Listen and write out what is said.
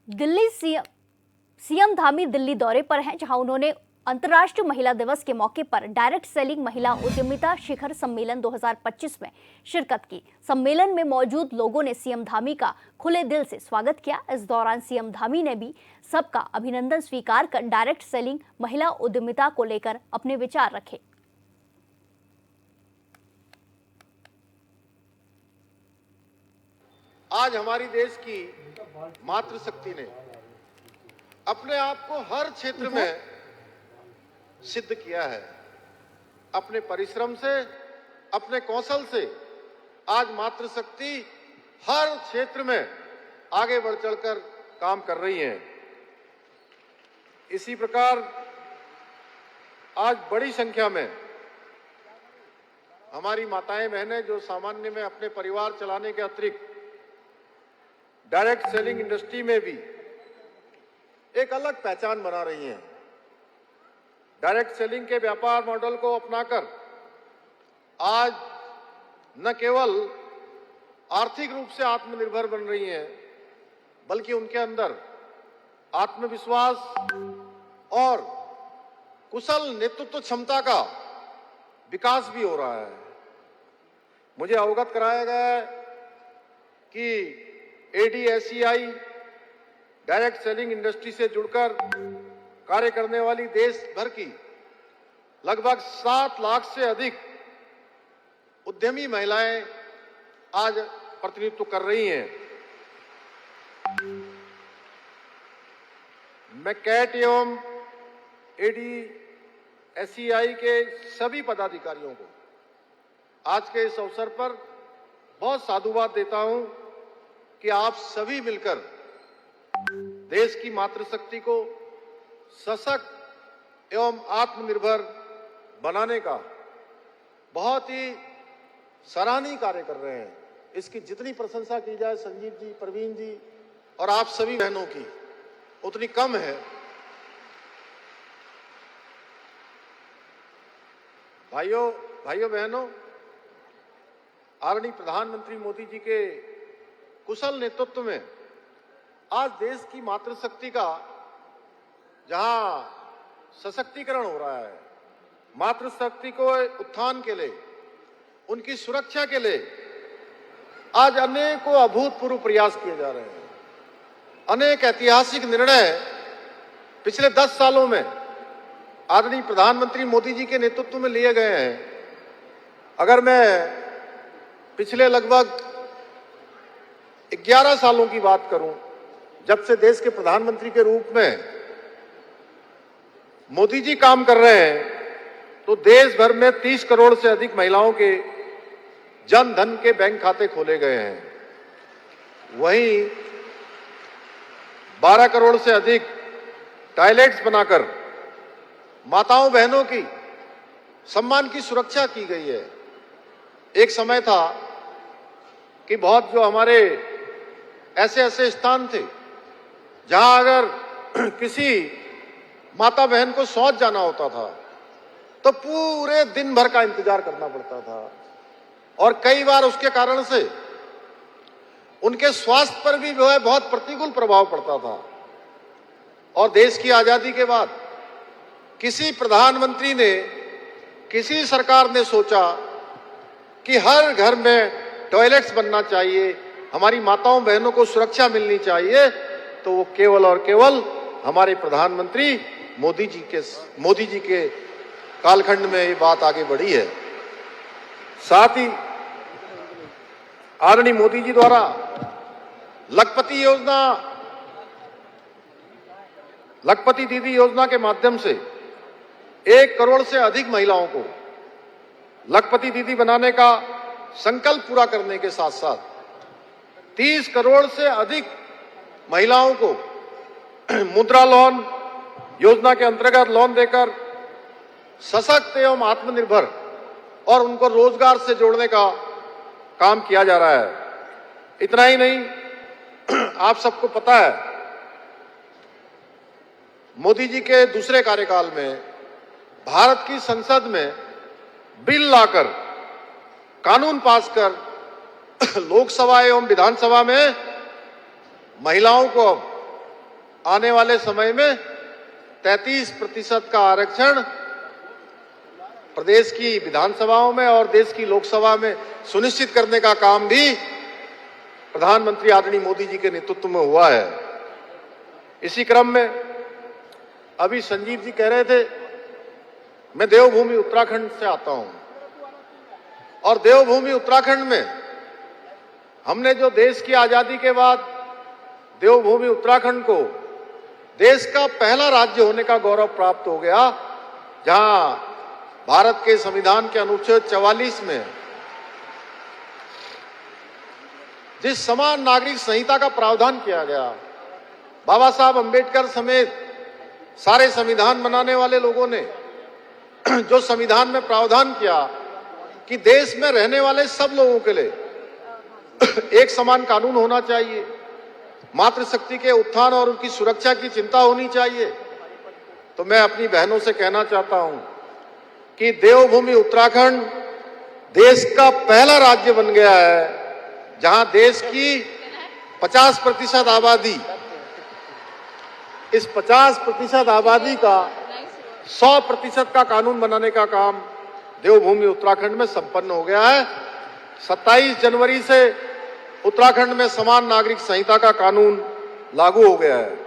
Delhi CM Dhami Delhi दौरे पर हैं, जहां उन्होंने अंतर्राष्ट्रीय महिला दिवस के मौके पर डायरेक्ट सेलिंग महिला उद्यमिता शिखर सम्मेलन 2025 में शिरकत की। सम्मेलन में मौजूद लोगों ने सीएम धामी का खुले दिल से स्वागत किया। इस दौरान सीएम धामी ने भी सबका अभिनंदन स्वीकार कर डायरेक्ट सेलिंग महिला उद्यमिता को लेकर अपने विचार रखे। आज हमारी देश की मातृशक्ति ने अपने आप को हर क्षेत्र में सिद्ध किया है। अपने परिश्रम से, अपने कौशल से आज मातृशक्ति हर क्षेत्र में आगे बढ़ चढ़कर काम कर रही है। इसी प्रकार आज बड़ी संख्या में हमारी माताएं बहनें जो सामान्य में अपने परिवार चलाने के अतिरिक्त डायरेक्ट सेलिंग इंडस्ट्री में भी एक अलग पहचान बना रही हैं। डायरेक्ट सेलिंग के व्यापार मॉडल को अपनाकर आज न केवल आर्थिक रूप से आत्मनिर्भर बन रही हैं, बल्कि उनके अंदर आत्मविश्वास और कुशल नेतृत्व क्षमता का विकास भी हो रहा है। मुझे अवगत कराया गया है कि ADSCI डायरेक्ट सेलिंग इंडस्ट्री से जुड़कर कार्य करने वाली देश भर की लगभग 7 लाख से अधिक उद्यमी महिलाएं आज प्रतिनिधित्व कर रही हैं। मैं कैट एवं ADSCI के सभी पदाधिकारियों को आज के इस अवसर पर बहुत साधुवाद देता हूं कि आप सभी मिलकर देश की मातृशक्ति को सशक्त एवं आत्मनिर्भर बनाने का बहुत ही सराहनीय कार्य कर रहे हैं। इसकी जितनी प्रशंसा की जाए संजीव जी, प्रवीण जी और आप सभी बहनों की, उतनी कम है। भाइयों बहनों, आदरणीय प्रधानमंत्री मोदी जी के कुशल नेतृत्व में आज देश की मातृशक्ति का जहां सशक्तिकरण हो रहा है, मातृशक्ति को उत्थान के लिए, उनकी सुरक्षा के लिए आज अनेकों अभूतपूर्व प्रयास किए जा रहे हैं। अनेक ऐतिहासिक निर्णय पिछले 10 सालों में आदरणीय प्रधानमंत्री मोदी जी के नेतृत्व में लिए गए हैं। अगर मैं पिछले लगभग 11 सालों की बात करूं, जब से देश के प्रधानमंत्री के रूप में मोदी जी काम कर रहे हैं, तो देश भर में 30 करोड़ से अधिक महिलाओं के जन धन के बैंक खाते खोले गए हैं। वहीं 12 करोड़ से अधिक टॉयलेट्स बनाकर माताओं बहनों की सम्मान की सुरक्षा की गई है। एक समय था कि बहुत जो हमारे ऐसे स्थान थे जहां अगर किसी माता बहन को शौच जाना होता था तो पूरे दिन भर का इंतजार करना पड़ता था, और कई बार उसके कारण से उनके स्वास्थ्य पर भी जो है बहुत प्रतिकूल प्रभाव पड़ता था। और देश की आजादी के बाद किसी प्रधानमंत्री ने, किसी सरकार ने सोचा कि हर घर में टॉयलेट्स बनना चाहिए, हमारी माताओं बहनों को सुरक्षा मिलनी चाहिए, तो वो केवल और केवल हमारे प्रधानमंत्री मोदी जी के कालखंड में ये बात आगे बढ़ी है। साथ ही आदरणीय मोदी जी द्वारा लखपति दीदी योजना के माध्यम से 1 करोड़ से अधिक महिलाओं को लखपति दीदी बनाने का संकल्प पूरा करने के साथ साथ 30 करोड़ से अधिक महिलाओं को मुद्रा लोन योजना के अंतर्गत लोन देकर सशक्त एवं आत्मनिर्भर और उनको रोजगार से जोड़ने का काम किया जा रहा है। इतना ही नहीं, आप सबको पता है मोदी जी के दूसरे कार्यकाल में भारत की संसद में बिल लाकर, कानून पास कर लोकसभा एवं विधानसभा में महिलाओं को आने वाले समय में 33% का आरक्षण प्रदेश की विधानसभाओं में और देश की लोकसभा में सुनिश्चित करने का काम भी प्रधानमंत्री आदरणीय मोदी जी के नेतृत्व में हुआ है। इसी क्रम में अभी संजीव जी कह रहे थे, मैं देवभूमि उत्तराखंड से आता हूं और देवभूमि उत्तराखंड में हमने जो देश की आजादी के बाद देवभूमि उत्तराखंड को देश का पहला राज्य होने का गौरव प्राप्त हो गया, जहां भारत के संविधान के अनुच्छेद 44 में जिस समान नागरिक संहिता का प्रावधान किया गया, बाबा साहब अंबेडकर समेत सारे संविधान बनाने वाले लोगों ने जो संविधान में प्रावधान किया कि देश में रहने वाले सब लोगों के लिए एक समान कानून होना चाहिए, मातृशक्ति के उत्थान और उनकी सुरक्षा की चिंता होनी चाहिए। तो मैं अपनी बहनों से कहना चाहता हूं कि देवभूमि उत्तराखंड देश का पहला राज्य बन गया है जहां देश की 50% आबादी, इस 50% आबादी का 100% का कानून बनाने का काम देवभूमि उत्तराखंड में संपन्न हो गया है। 27 जनवरी से उत्तराखंड में समान नागरिक संहिता का कानून लागू हो गया है।